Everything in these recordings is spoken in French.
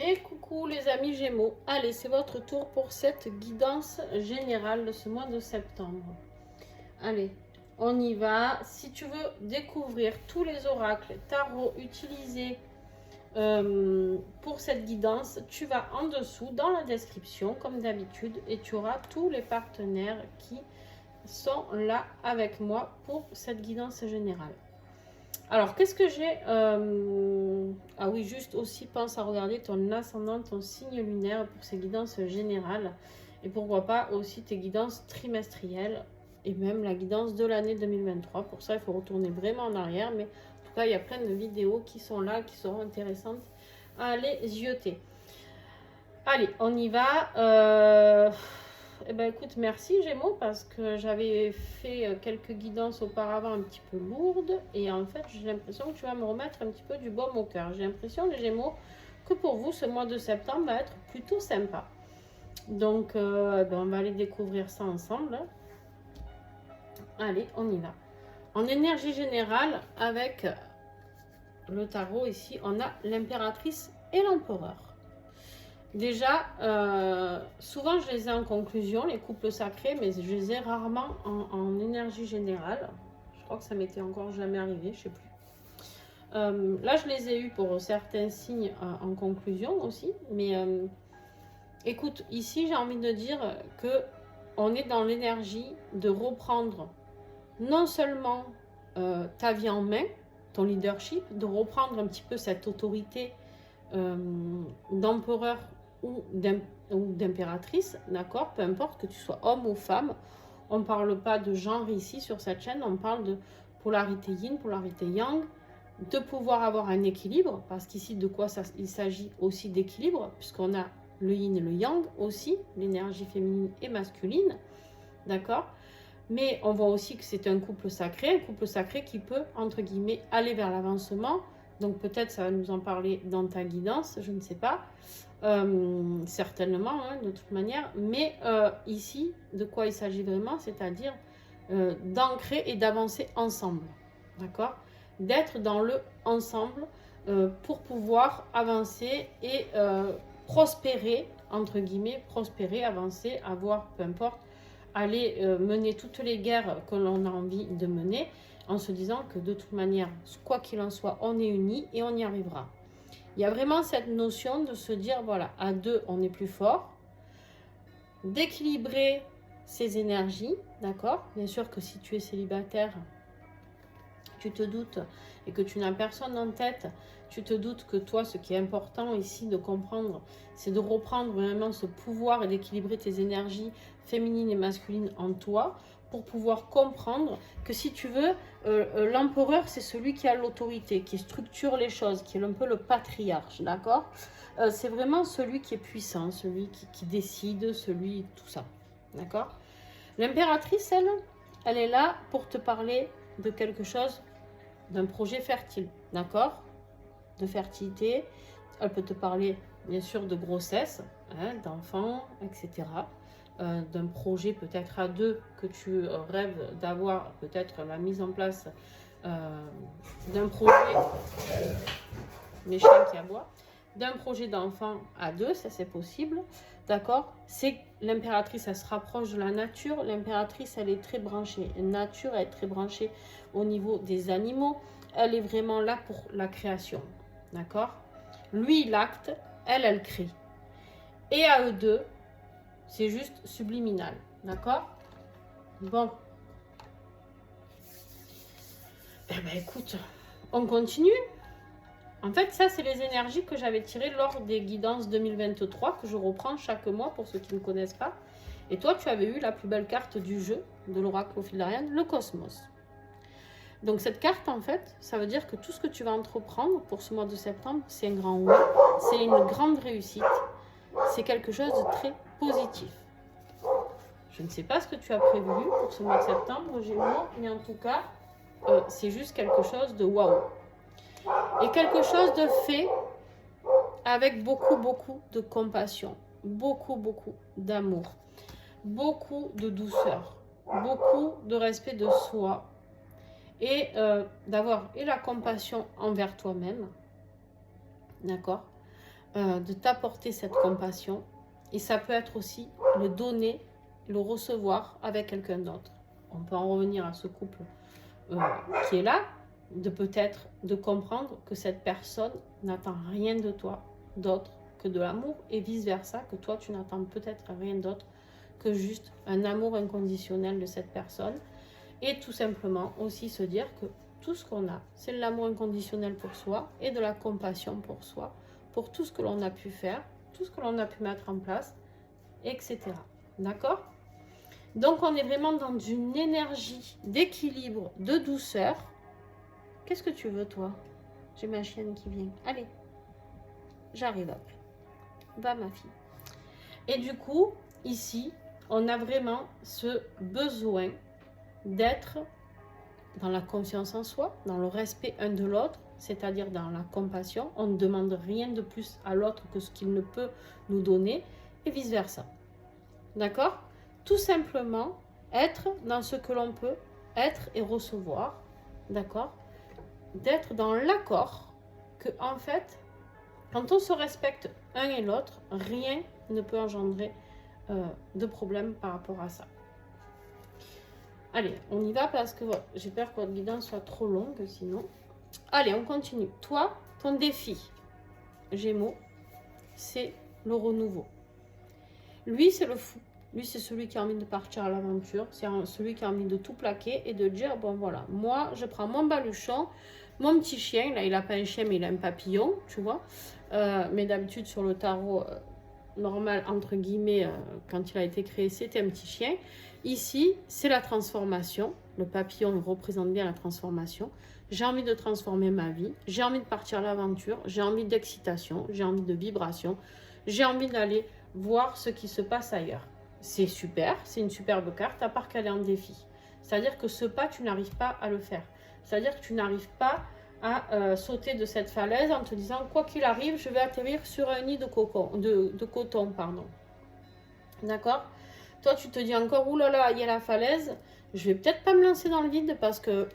Et coucou les amis Gémeaux, allez c'est votre tour pour cette guidance générale de ce mois de septembre. Allez, on y va. Si tu veux découvrir tous les oracles tarot utilisés pour cette guidance, tu vas en dessous dans la description comme d'habitude et tu auras tous les partenaires qui sont là avec moi pour cette guidance générale. Alors, qu'est-ce que j'ai Ah oui, juste aussi, pense à regarder ton ascendant, ton signe lunaire pour ces guidances générales. Et pourquoi pas aussi tes guidances trimestrielles et même la guidance de l'année 2023. Pour ça, il faut retourner vraiment en arrière. Mais en tout cas, il y a plein de vidéos qui sont là, qui seront intéressantes à aller zioter. Allez, on y va. Eh ben écoute, merci Gémeaux parce que j'avais fait quelques guidances auparavant un petit peu lourdes et en fait j'ai l'impression que tu vas me remettre un petit peu du baume au cœur. J'ai l'impression les Gémeaux que pour vous ce mois de septembre va être plutôt sympa. Donc on va aller découvrir ça ensemble. Allez, on y va. En énergie générale avec le tarot ici, on a l'impératrice et l'empereur. Déjà, souvent je les ai en conclusion, les couples sacrés, mais je les ai rarement en énergie générale. Je crois que ça m'était encore jamais arrivé, je ne sais plus. Là, je les ai eus pour certains signes en conclusion aussi. Mais écoute, ici, j'ai envie de dire que on est dans l'énergie de reprendre non seulement ta vie en main, ton leadership, de reprendre un petit peu cette autorité d'empereur ou d'impératrice, d'accord, peu importe que tu sois homme ou femme, on ne parle pas de genre ici sur cette chaîne, on parle de polarité yin, polarité yang, de pouvoir avoir un équilibre, parce qu'ici de quoi il s'agit aussi d'équilibre, puisqu'on a le yin et le yang aussi, l'énergie féminine et masculine, d'accord, mais on voit aussi que c'est un couple sacré qui peut, entre guillemets, aller vers l'avancement. Donc peut-être ça va nous en parler dans ta guidance, je ne sais pas, certainement, hein, de toute manière. Mais ici, de quoi il s'agit vraiment, c'est-à-dire d'ancrer et d'avancer ensemble, d'accord? D'être dans le ensemble pour pouvoir avancer et prospérer, entre guillemets, prospérer, avancer, avoir, peu importe, aller mener toutes les guerres que l'on a envie de mener, en se disant que de toute manière, quoi qu'il en soit, on est unis et on y arrivera. Il y a vraiment cette notion de se dire, voilà, à deux, on est plus fort, d'équilibrer ses énergies, d'accord? Bien sûr que si tu es célibataire, tu te doutes et que tu n'as personne en tête, tu te doutes que toi, ce qui est important ici de comprendre, c'est de reprendre vraiment ce pouvoir et d'équilibrer tes énergies féminines et masculines en toi pour pouvoir comprendre que si tu veux, l'empereur, c'est celui qui a l'autorité, qui structure les choses, qui est un peu le patriarche, d'accord? C'est vraiment celui qui est puissant, celui qui décide, celui, tout ça, d'accord? L'impératrice, elle est là pour te parler de quelque chose, d'un projet fertile, d'accord? De fertilité. Elle peut te parler, bien sûr, de grossesse, hein, d'enfants, etc. D'un projet peut-être à deux que tu rêves d'avoir, peut-être la mise en place d'un projet, mes chiens qui aboient, d'un projet d'enfant à deux, ça c'est possible, d'accord? C'est l'impératrice, elle se rapproche de la nature. L'impératrice, elle est très branchée nature, elle est très branchée au niveau des animaux. Elle est vraiment là pour la création, d'accord? Lui, il acte, elle crée. Et à eux deux, c'est juste subliminal, d'accord? Bon. Eh ben écoute, on continue. En fait, ça, c'est les énergies que j'avais tirées lors des guidances 2023, que je reprends chaque mois pour ceux qui ne connaissent pas. Et toi, tu avais eu la plus belle carte du jeu de l'oracle au fil d'Ariane, le cosmos. Donc cette carte, en fait, ça veut dire que tout ce que tu vas entreprendre pour ce mois de septembre, c'est un grand oui, c'est une grande réussite, c'est quelque chose de très positif. Je ne sais pas ce que tu as prévu pour ce mois de septembre, Gémeaux, mais en tout cas, c'est juste quelque chose de waouh. Et quelque chose de fait avec beaucoup, beaucoup de compassion, beaucoup, beaucoup d'amour, beaucoup de douceur, beaucoup de respect de soi et d'avoir et la compassion envers toi-même, d'accord? de t'apporter cette compassion. Et ça peut être aussi le donner, le recevoir avec quelqu'un d'autre. On peut en revenir à ce couple qui est là, de peut-être de comprendre que cette personne n'attend rien de toi d'autre que de l'amour et vice-versa, que toi tu n'attends peut-être rien d'autre que juste un amour inconditionnel de cette personne. Et tout simplement aussi se dire que tout ce qu'on a, c'est de l'amour inconditionnel pour soi et de la compassion pour soi, pour tout ce que l'on a pu faire, tout ce que l'on a pu mettre en place, etc. D'accord? Donc on est vraiment dans une énergie d'équilibre, de douceur. Qu'est-ce que tu veux toi? J'ai ma chienne qui vient. Allez, j'arrive après. Va ma fille. Et du coup, ici, on a vraiment ce besoin d'être dans la confiance en soi, dans le respect un de l'autre, c'est-à-dire dans la compassion. On ne demande rien de plus à l'autre que ce qu'il ne peut nous donner et vice-versa. D'accord? Tout simplement être dans ce que l'on peut être et recevoir. D'accord? D'être dans l'accord que, en fait, quand on se respecte un et l'autre, rien ne peut engendrer de problème par rapport à ça. Allez, on y va parce que j'ai peur que votre guidance soit trop longue sinon. Allez, on continue. Toi, ton défi, Gémeaux, c'est le renouveau. Lui, c'est le fou. Lui, c'est celui qui a envie de partir à l'aventure. C'est celui qui a envie de tout plaquer et de dire, bon voilà, moi, je prends mon baluchon, mon petit chien. Là, il n'a pas un chien, mais il a un papillon, tu vois. Mais d'habitude, sur le tarot normal, entre guillemets, quand il a été créé, c'était un petit chien. Ici, c'est la transformation. Le papillon représente bien la transformation. J'ai envie de transformer ma vie. J'ai envie de partir à l'aventure. J'ai envie d'excitation. J'ai envie de vibration. J'ai envie d'aller voir ce qui se passe ailleurs. C'est super. C'est une superbe carte, à part qu'elle est en défi. C'est-à-dire que ce pas, tu n'arrives pas à le faire. C'est-à-dire que tu n'arrives pas à sauter de cette falaise en te disant, quoi qu'il arrive, je vais atterrir sur un nid de coton. Pardon. D'accord? Toi, tu te dis encore, oulala, il y a la falaise, je vais peut-être pas me lancer dans le vide parce que,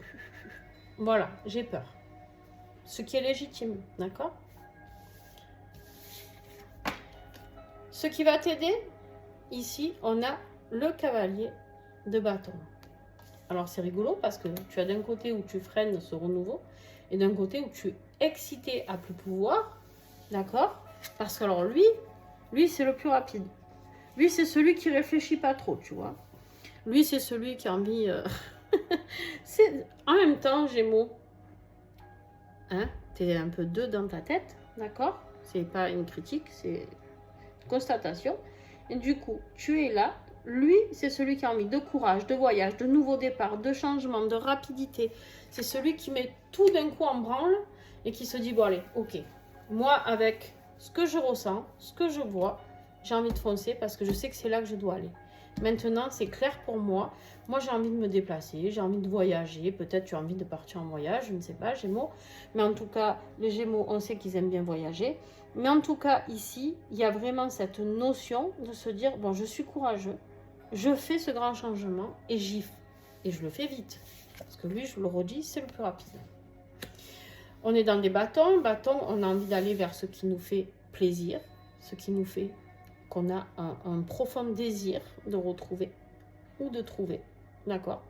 voilà, j'ai peur. Ce qui est légitime, d'accord? Ce qui va t'aider, ici, on a le cavalier de bâton. Alors, c'est rigolo parce que tu as d'un côté où tu freines ce renouveau et d'un côté où tu es excité à plus pouvoir, d'accord? Parce que, alors, lui c'est le plus rapide. Lui, c'est celui qui réfléchit pas trop, tu vois. Lui, c'est celui qui a envie... c'est en même temps, Gémeaux. Hein? T'es un peu deux dans ta tête, d'accord? C'est pas une critique, c'est une constatation. Et du coup, tu es là. Lui, c'est celui qui a envie de courage, de voyage, de nouveaux départs, de changement, de rapidité. C'est celui qui met tout d'un coup en branle et qui se dit, bon allez, ok. Moi, avec ce que je ressens, ce que je vois, j'ai envie de foncer parce que je sais que c'est là que je dois aller. Maintenant, c'est clair pour moi. Moi, j'ai envie de me déplacer, j'ai envie de voyager. Peut-être tu as envie de partir en voyage, je ne sais pas, Gémeaux. Mais en tout cas, les Gémeaux, on sait qu'ils aiment bien voyager. Mais en tout cas, ici, il y a vraiment cette notion de se dire, bon, je suis courageux, je fais ce grand changement et et je le fais vite. Parce que lui, je vous le redis, c'est le plus rapide. On est dans des bâtons. Bâtons, on a envie d'aller vers ce qui nous fait plaisir, ce qui nous fait qu'on a un profond désir de retrouver ou de trouver, d'accord?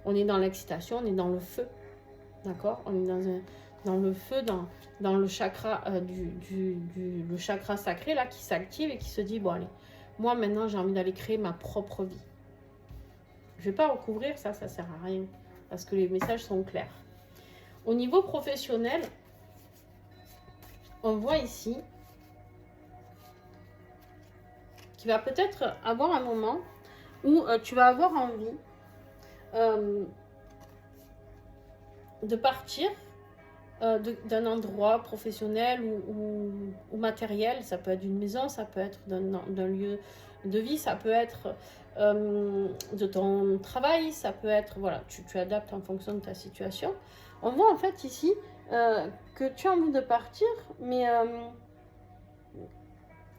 On est dans l'excitation, on est dans le feu, d'accord? On est dans le feu, dans le chakra le chakra sacré là qui s'active et qui se dit, bon allez, moi maintenant j'ai envie d'aller créer ma propre vie. Je ne vais pas recouvrir ça, ça sert à rien, parce que les messages sont clairs. Au niveau professionnel, on voit ici tu vas peut-être avoir un moment où tu vas avoir envie de partir d'un endroit professionnel ou matériel. Ça peut être d'une maison, ça peut être d'un lieu de vie, ça peut être de ton travail, ça peut être, voilà, tu adaptes en fonction de ta situation. On voit en fait ici que tu as envie de partir, mais...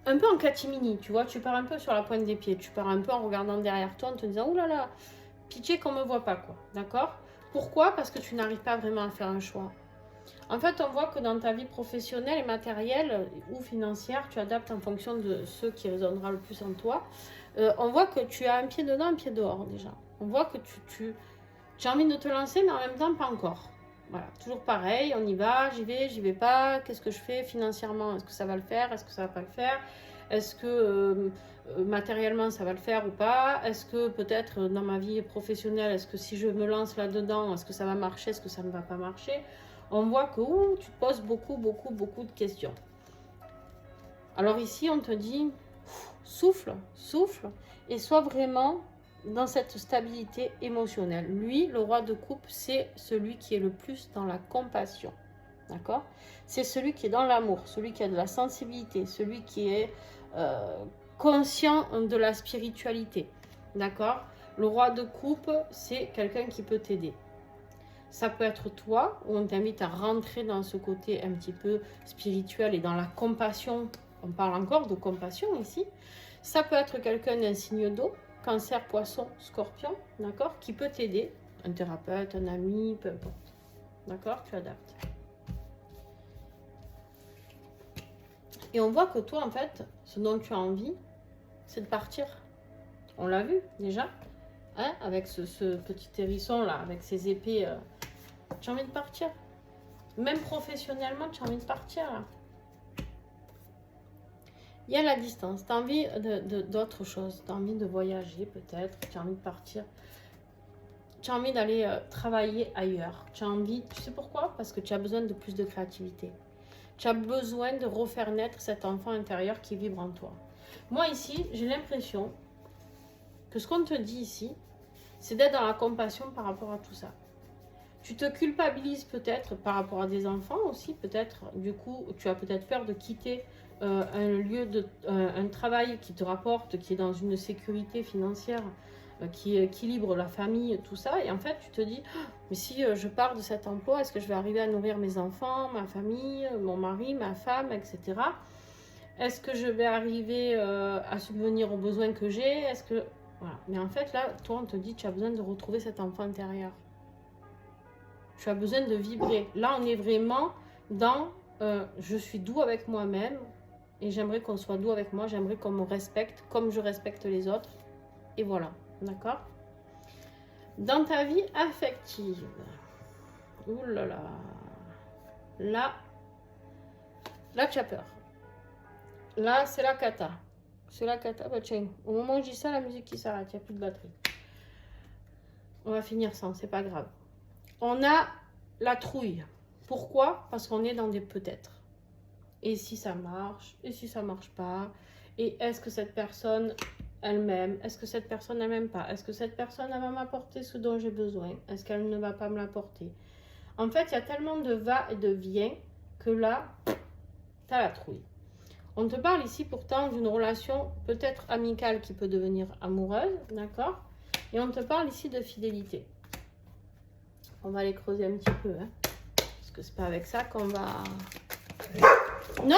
un peu en catimini, tu vois, tu pars un peu sur la pointe des pieds, tu pars un peu en regardant derrière toi, en te disant, oulala, là là, pitié qu'on me voit pas, quoi, d'accord? Pourquoi? Parce que tu n'arrives pas vraiment à faire un choix. En fait, on voit que dans ta vie professionnelle et matérielle ou financière, tu adaptes en fonction de ce qui résonnera le plus en toi. On voit que tu as un pied dedans, un pied dehors déjà. On voit que tu as envie de te lancer, mais en même temps, pas encore. Voilà, toujours pareil, on y va, j'y vais pas, qu'est-ce que je fais financièrement? Est-ce que ça va le faire? Est-ce que ça va pas le faire? Est-ce que matériellement ça va le faire ou pas? Est-ce que peut-être dans ma vie professionnelle, est-ce que si je me lance là-dedans, est-ce que ça va marcher? Est-ce que ça ne va pas marcher? On voit que tu te poses beaucoup de questions. Alors ici, on te dit, souffle, souffle, et sois vraiment dans cette stabilité émotionnelle. Lui, le roi de coupe, c'est celui qui est le plus dans la compassion. D'accord? C'est celui qui est dans l'amour, celui qui a de la sensibilité, celui qui est conscient de la spiritualité. D'accord? Le roi de coupe, c'est quelqu'un qui peut t'aider. Ça peut être toi, où on t'invite à rentrer dans ce côté un petit peu spirituel et dans la compassion. On parle encore de compassion ici. Ça peut être quelqu'un d'un signe d'eau, Cancer, Poisson, Scorpion, d'accord, qui peut t'aider. Un thérapeute, un ami, peu importe. D'accord, tu adaptes. Et on voit que toi, en fait, ce dont tu as envie, c'est de partir. On l'a vu déjà, hein, avec ce petit hérisson là, avec ses épées. Tu as envie de partir. Même professionnellement, tu as envie de partir là. Il y a la distance, tu as envie d'autre chose, tu as envie de voyager peut-être, tu as envie de partir, tu as envie d'aller travailler ailleurs, tu as envie, tu sais pourquoi? Parce que tu as besoin de plus de créativité, tu as besoin de refaire naître cet enfant intérieur qui vibre en toi. Moi ici, j'ai l'impression que ce qu'on te dit ici, c'est d'être dans la compassion par rapport à tout ça. Tu te culpabilises peut-être par rapport à des enfants aussi, peut-être, du coup, tu as peut-être peur de quitter un lieu, un travail qui te rapporte, qui est dans une sécurité financière, qui équilibre la famille, tout ça. Et en fait, tu te dis, oh, mais si je pars de cet emploi, est-ce que je vais arriver à nourrir mes enfants, ma famille, mon mari, ma femme, etc. Est-ce que je vais arriver à subvenir aux besoins que j'ai? Est-ce que... Voilà. Mais en fait, là, toi, on te dit, tu as besoin de retrouver cet enfant intérieur. Tu as besoin de vibrer. Là, on est vraiment dans je suis doux avec moi-même et j'aimerais qu'on soit doux avec moi. J'aimerais qu'on me respecte comme je respecte les autres. Et voilà. D'accord? Dans ta vie affective. Ouh là là. Là, tu as peur. Là, c'est la cata. C'est la cata. Bah, tiens, au moment où je dis ça, la musique qui s'arrête. Il n'y a plus de batterie. On va finir sans. C'est pas grave. On a la trouille. Pourquoi? Parce qu'on est dans des peut-être. Et si ça marche? Et si ça marche pas? Et est-ce que cette personne, elle m'aime? Est-ce que cette personne, elle m'aime pas? Est-ce que cette personne, elle va m'apporter ce dont j'ai besoin? Est-ce qu'elle ne va pas me l'apporter? En fait, il y a tellement de va et de vient que là, tu as la trouille. On te parle ici pourtant d'une relation peut-être amicale qui peut devenir amoureuse, d'accord? Et on te parle ici de fidélité. On va aller creuser un petit peu, hein, parce que c'est pas avec ça qu'on va... Non.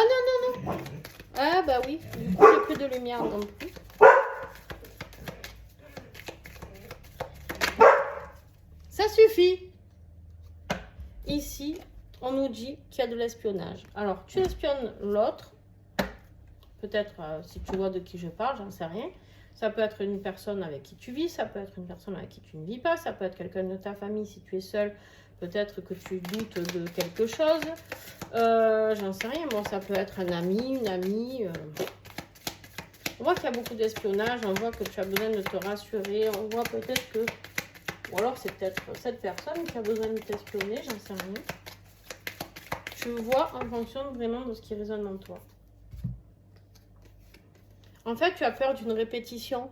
Ah bah oui, du coup j'ai plus de lumière non plus. Ça suffit. Ici, on nous dit qu'il y a de l'espionnage. Alors, tu espionnes l'autre. Peut-être si tu vois de qui je parle, j'en sais rien. Ça peut être une personne avec qui tu vis, ça peut être une personne avec qui tu ne vis pas, ça peut être quelqu'un de ta famille si tu es seul, peut-être que tu doutes de quelque chose. J'en sais rien, bon, ça peut être un ami, une amie. On voit qu'il y a beaucoup d'espionnage, on voit que tu as besoin de te rassurer, on voit peut-être que... Ou alors c'est peut-être cette personne qui a besoin de t'espionner, j'en sais rien. Tu vois en fonction vraiment de ce qui résonne en toi. En fait, tu as peur d'une répétition.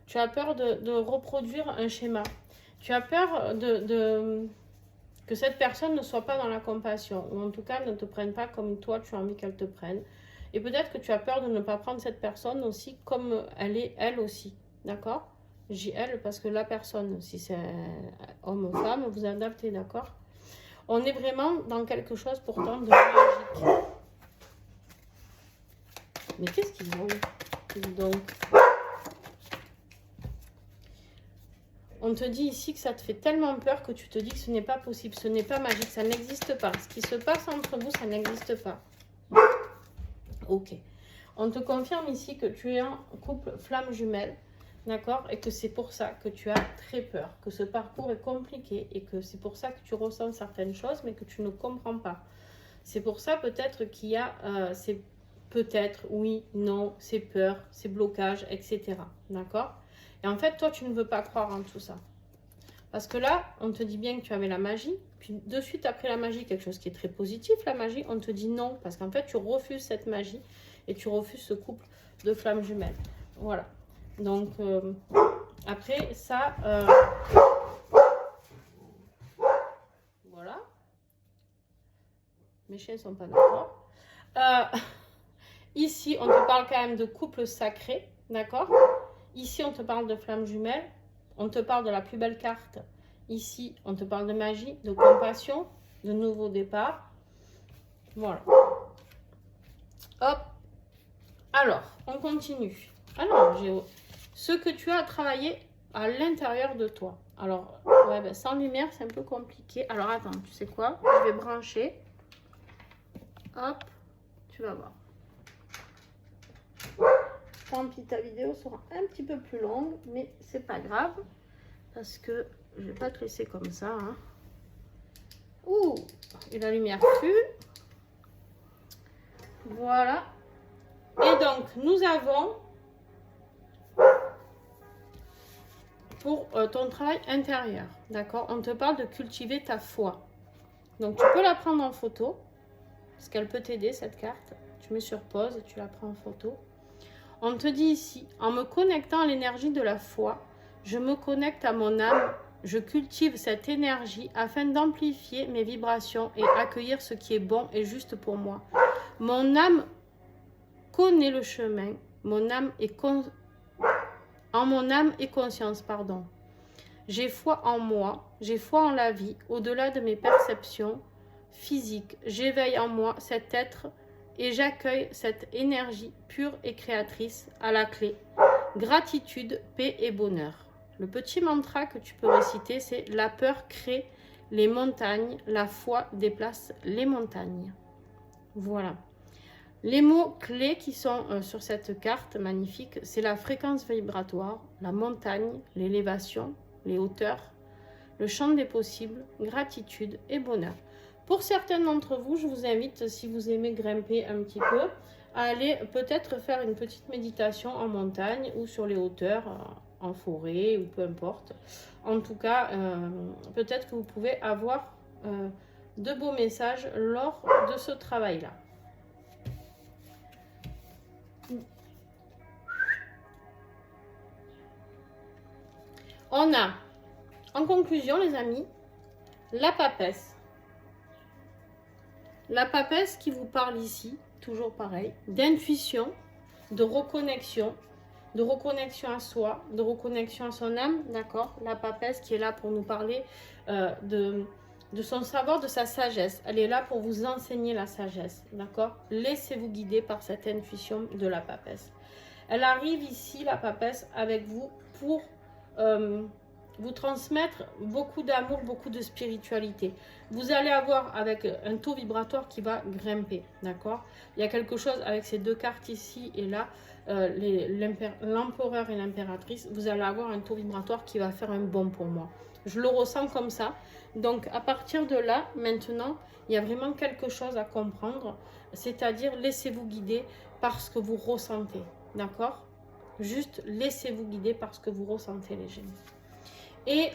Tu as peur de reproduire un schéma. Tu as peur que cette personne ne soit pas dans la compassion. Ou en tout cas, ne te prenne pas comme toi, tu as envie qu'elle te prenne. Et peut-être que tu as peur de ne pas prendre cette personne aussi comme elle est, elle aussi. D'accord? J'ai elle parce que la personne, si c'est homme ou femme, vous adaptez, d'accord? On est vraiment dans quelque chose pourtant de magique. Mais qu'est-ce qu'ils ont? Donc, On te dit ici que ça te fait tellement peur que tu te dis que ce n'est pas possible, ce n'est pas magique, ça n'existe pas. Ce qui se passe entre vous, ça n'existe pas. Ok. On te confirme ici que tu es en couple flamme jumelle, d'accord? Et que c'est pour ça que tu as très peur, que ce parcours est compliqué et que c'est pour ça que tu ressens certaines choses, mais que tu ne comprends pas. C'est pour ça peut-être qu'il y a ces peut-être, oui, non, ces peurs, ces blocages, etc. D'accord? Et en fait, toi, tu ne veux pas croire en tout ça. Parce que là, on te dit bien que tu avais la magie. Puis de suite, après la magie, quelque chose qui est très positif, la magie, on te dit non. Parce qu'en fait, tu refuses cette magie et tu refuses ce couple de flammes jumelles. Voilà. Donc, après, ça... voilà. Mes chiens ne sont pas d'accord. Ici, on te parle quand même de couple sacré. D'accord? Ici, on te parle de flammes jumelles. On te parle de la plus belle carte. Ici, on te parle de magie, de compassion, de nouveau départ. Voilà. Hop. Alors, on continue. Alors, Géo, ce que tu as à travailler à l'intérieur de toi. Alors, ouais, ben, sans lumière, c'est un peu compliqué. Alors, attends, tu sais quoi? Je vais brancher. Hop. Tu vas voir. Tant pis, ta vidéo sera un petit peu plus longue, mais c'est pas grave. Parce que je vais pas te laisser comme ça. Hein. Ouh, et la lumière tue. Voilà. Et donc, nous avons pour ton travail intérieur. D'accord? On te parle de cultiver ta foi. Donc, tu peux la prendre en photo. Parce qu'elle peut t'aider, cette carte. Tu mets sur pause et tu la prends en photo. On te dit ici, en me connectant à l'énergie de la foi, je me connecte à mon âme. Je cultive cette énergie afin d'amplifier mes vibrations et accueillir ce qui est bon et juste pour moi. Mon âme connaît le chemin. Mon âme est en mon âme et conscience, pardon. J'ai foi en moi. J'ai foi en la vie, au-delà de mes perceptions physiques. J'éveille en moi cet être et j'accueille cette énergie pure et créatrice à la clé. Gratitude, paix et bonheur. Le petit mantra que tu peux réciter, c'est « La peur crée les montagnes, la foi déplace les montagnes ». Voilà. Les mots clés qui sont sur cette carte magnifique, c'est la fréquence vibratoire, la montagne, l'élévation, les hauteurs, le champ des possibles, gratitude et bonheur. Pour certains d'entre vous, je vous invite, si vous aimez grimper un petit peu, à aller peut-être faire une petite méditation en montagne ou sur les hauteurs, en forêt ou peu importe. En tout cas, peut-être que vous pouvez avoir de beaux messages lors de ce travail-là. On a, en conclusion les amis, la papesse. La papesse qui vous parle ici, toujours pareil, d'intuition, de reconnexion à soi, de reconnexion à son âme, d'accord? La papesse qui est là pour nous parler de son savoir, de sa sagesse. Elle est là pour vous enseigner la sagesse, d'accord? Laissez-vous guider par cette intuition de la papesse. Elle arrive ici, la papesse, avec vous pour vous transmettre beaucoup d'amour, beaucoup de spiritualité. Vous allez avoir avec un taux vibratoire qui va grimper, d'accord? Il y a quelque chose avec ces deux cartes ici et là, l'empereur et l'impératrice, vous allez avoir un taux vibratoire qui va faire un bond pour moi. Je le ressens comme ça. Donc, à partir de là, maintenant, il y a vraiment quelque chose à comprendre. C'est-à-dire, laissez-vous guider par ce que vous ressentez, d'accord? Juste, laissez-vous guider par ce que vous ressentez, les génies. Et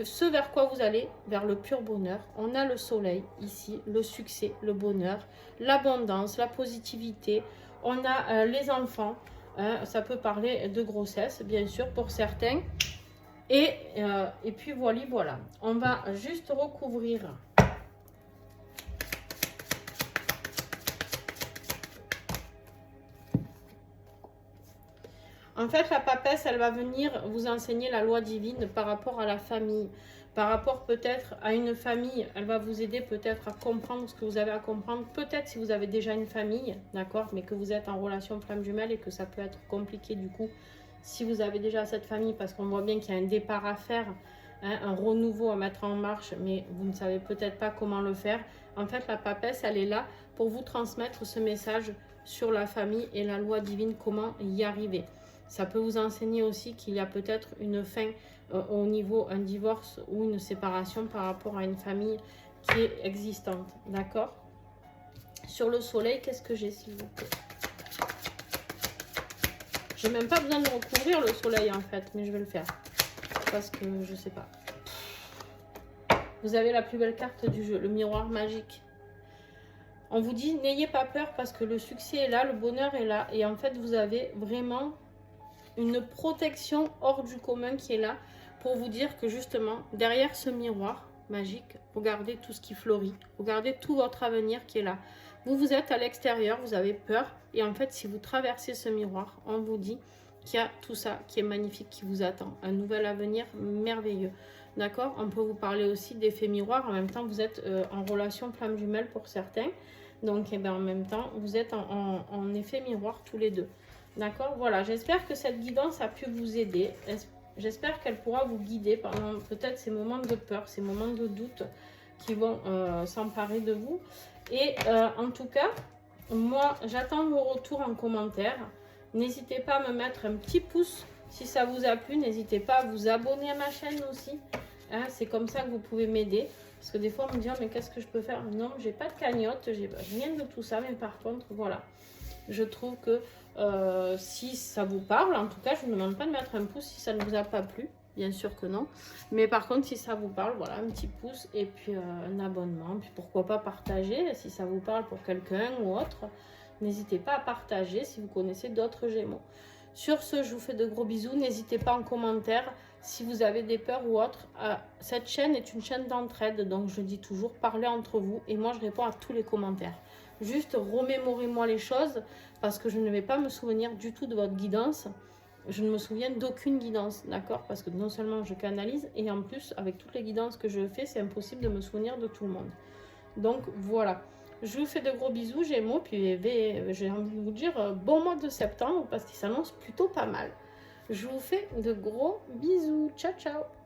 ce vers quoi vous allez, vers le pur bonheur. On a le soleil ici, le succès, le bonheur, l'abondance, la positivité. On a les enfants, hein, ça peut parler de grossesse, bien sûr, pour certains. Et puis voilà. On va juste recouvrir. En fait, la papesse, elle va venir vous enseigner la loi divine par rapport à la famille, par rapport peut-être à une famille. Elle va vous aider peut-être à comprendre ce que vous avez à comprendre. Peut-être si vous avez déjà une famille, d'accord, mais que vous êtes en relation flamme jumelle et que ça peut être compliqué du coup, si vous avez déjà cette famille, parce qu'on voit bien qu'il y a un départ à faire, hein, un renouveau à mettre en marche, mais vous ne savez peut-être pas comment le faire. En fait, la papesse, elle est là pour vous transmettre ce message sur la famille et la loi divine, comment y arriver. Ça peut vous enseigner aussi qu'il y a peut-être une fin au niveau, un divorce ou une séparation par rapport à une famille qui est existante. D'accord? Sur le soleil, qu'est-ce que j'ai, s'il vous plaît? J'ai même pas besoin de recouvrir le soleil, en fait, mais je vais le faire. Parce que je sais pas. Vous avez la plus belle carte du jeu, le miroir magique. On vous dit, n'ayez pas peur parce que le succès est là, le bonheur est là. Et en fait, vous avez vraiment une protection hors du commun qui est là pour vous dire que justement, derrière ce miroir magique, regardez tout ce qui fleurit. Regardez tout votre avenir qui est là. Vous, vous êtes à l'extérieur, vous avez peur. Et en fait, si vous traversez ce miroir, on vous dit qu'il y a tout ça qui est magnifique qui vous attend. Un nouvel avenir merveilleux. D'accord? On peut vous parler aussi d'effet miroir. En même temps, vous êtes en relation flamme jumelle pour certains. Donc, eh bien, en même temps, vous êtes en effet miroir tous les deux. D'accord? Voilà, j'espère que cette guidance a pu vous aider. J'espère qu'elle pourra vous guider pendant peut-être ces moments de peur, ces moments de doute qui vont s'emparer de vous. Et en tout cas, moi, j'attends vos retours en commentaire. N'hésitez pas à me mettre un petit pouce si ça vous a plu. N'hésitez pas à vous abonner à ma chaîne aussi. Hein, c'est comme ça que vous pouvez m'aider. Parce que des fois, on me dit, oh, mais qu'est-ce que je peux faire? Non, j'ai pas de cagnotte, j'ai rien de tout ça. Mais par contre, voilà, je trouve que si ça vous parle, en tout cas, je ne vous demande pas de mettre un pouce si ça ne vous a pas plu. Bien sûr que non. Mais par contre, si ça vous parle, voilà, un petit pouce et puis un abonnement. Puis pourquoi pas partager si ça vous parle pour quelqu'un ou autre. N'hésitez pas à partager si vous connaissez d'autres Gémeaux. Sur ce, je vous fais de gros bisous. N'hésitez pas en commentaire si vous avez des peurs ou autres. Cette chaîne est une chaîne d'entraide. Donc, je dis toujours, parlez entre vous. Et moi, je réponds à tous les commentaires. Juste remémorez-moi les choses parce que je ne vais pas me souvenir du tout de votre guidance. Je ne me souviens d'aucune guidance, d'accord? Parce que non seulement je canalise et en plus, avec toutes les guidances que je fais, c'est impossible de me souvenir de tout le monde. Donc, voilà. Je vous fais de gros bisous, Gémeaux. Puis, j'ai envie de vous dire bon mois de septembre parce qu'il s'annonce plutôt pas mal. Je vous fais de gros bisous. Ciao, ciao!